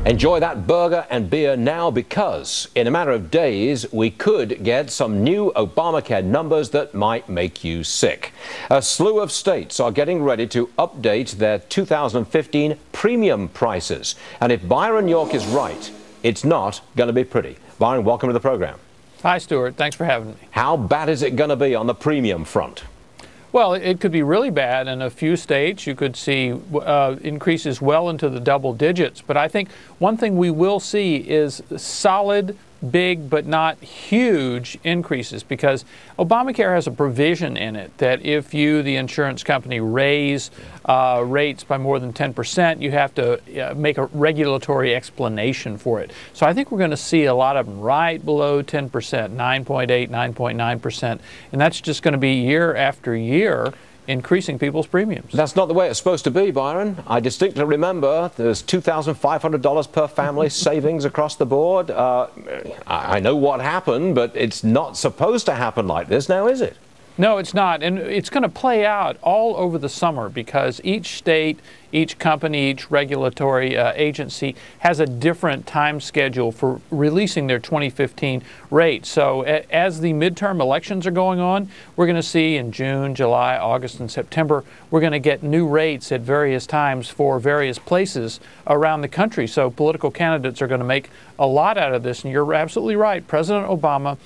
Enjoy that burger and beer now, because in a matter of days we could get some new Obamacare numbers that might make you sick. A slew of states are getting ready to update their 2015 premium prices. And if Byron York is right, it's not going to be pretty. Byron, welcome to the program. Hi, Stuart. Thanks for having me. How bad is it going to be on the premium front? Well, it could be really bad. In a few states, you could see increases well into the double digits. But I think one thing we will see is solid, big, but not huge increases, because Obamacare has a provision in it that if you, the insurance company, raise rates by more than 10%, you have to make a regulatory explanation for it. So I think we're going to see a lot of them right below 10%, 9.8, 9.9%, and that's just going to be year after year increasing people's premiums. That's not the way it's supposed to be, Byron. I distinctly remember there's $2,500 per family savings across the board. I know what happened, but it's not supposed to happen like this now, is it? No, it's not. And it's going to play out all over the summer, because each state, each company, each regulatory agency has a different time schedule for releasing their 2015 rates. So as the midterm elections are going on, we're going to see in June, July, August, and September, we're going to get new rates at various times for various places around the country. So political candidates are going to make a lot out of this. And you're absolutely right. President Obama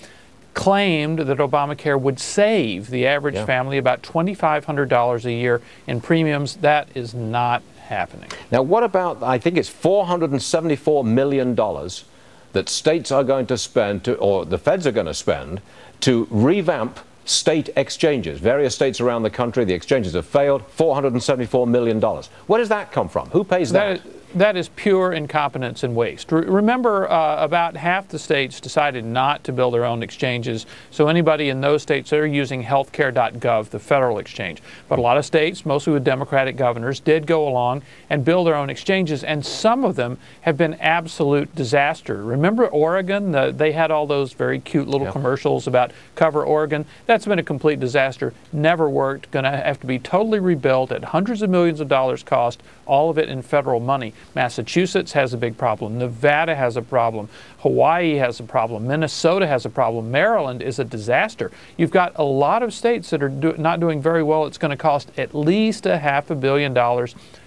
claimed that Obamacare would save the average family about $2,500 a year in premiums. That is not happening. Now, what about, I think it's $474 million that states are going to spend, or the feds are going to spend, to revamp state exchanges. Various states around the country, the exchanges have failed. $474 million. Where does that come from? Who pays that? That is pure incompetence and waste. Remember, about half the states decided not to build their own exchanges, so anybody in those states, they're using healthcare.gov, the federal exchange. But a lot of states, mostly with Democratic governors, did go along and build their own exchanges, and some of them have been absolute disaster. Remember Oregon? They had all those very cute little commercials about Cover Oregon. That's been a complete disaster. Never worked. Going to have to be totally rebuilt at hundreds of millions of dollars cost, all of it in federal money. Massachusetts has a big problem. Nevada has a problem. Hawaii has a problem. Minnesota has a problem. Maryland is a disaster. You've got a lot of states that are not doing very well. It's going to cost at least $500 million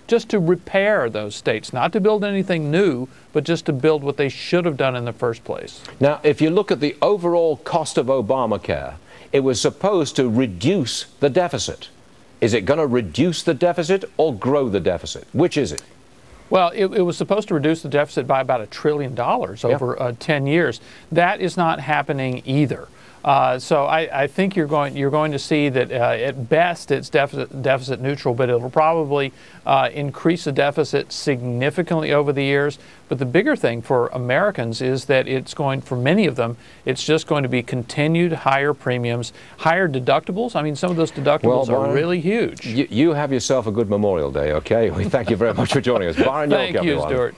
just to repair those states, not to build anything new, but just to build what they should have done in the first place. Now, if you look at the overall cost of Obamacare, it was supposed to reduce the deficit. Is it going to reduce the deficit or grow the deficit? Which is it? Well, it was supposed to reduce the deficit by about $1 trillion over 10 years. That is not happening either. So I think you're going to see that at best it's deficit neutral, but it'll probably increase the deficit significantly over the years. But the bigger thing for Americans is that it's going, for many of them, it's just going to be continued higher premiums, higher deductibles. I mean, some of those deductibles are really huge. You have yourself a good Memorial Day, okay? We thank you very much for joining us. Byron York, Thank you, Stuart.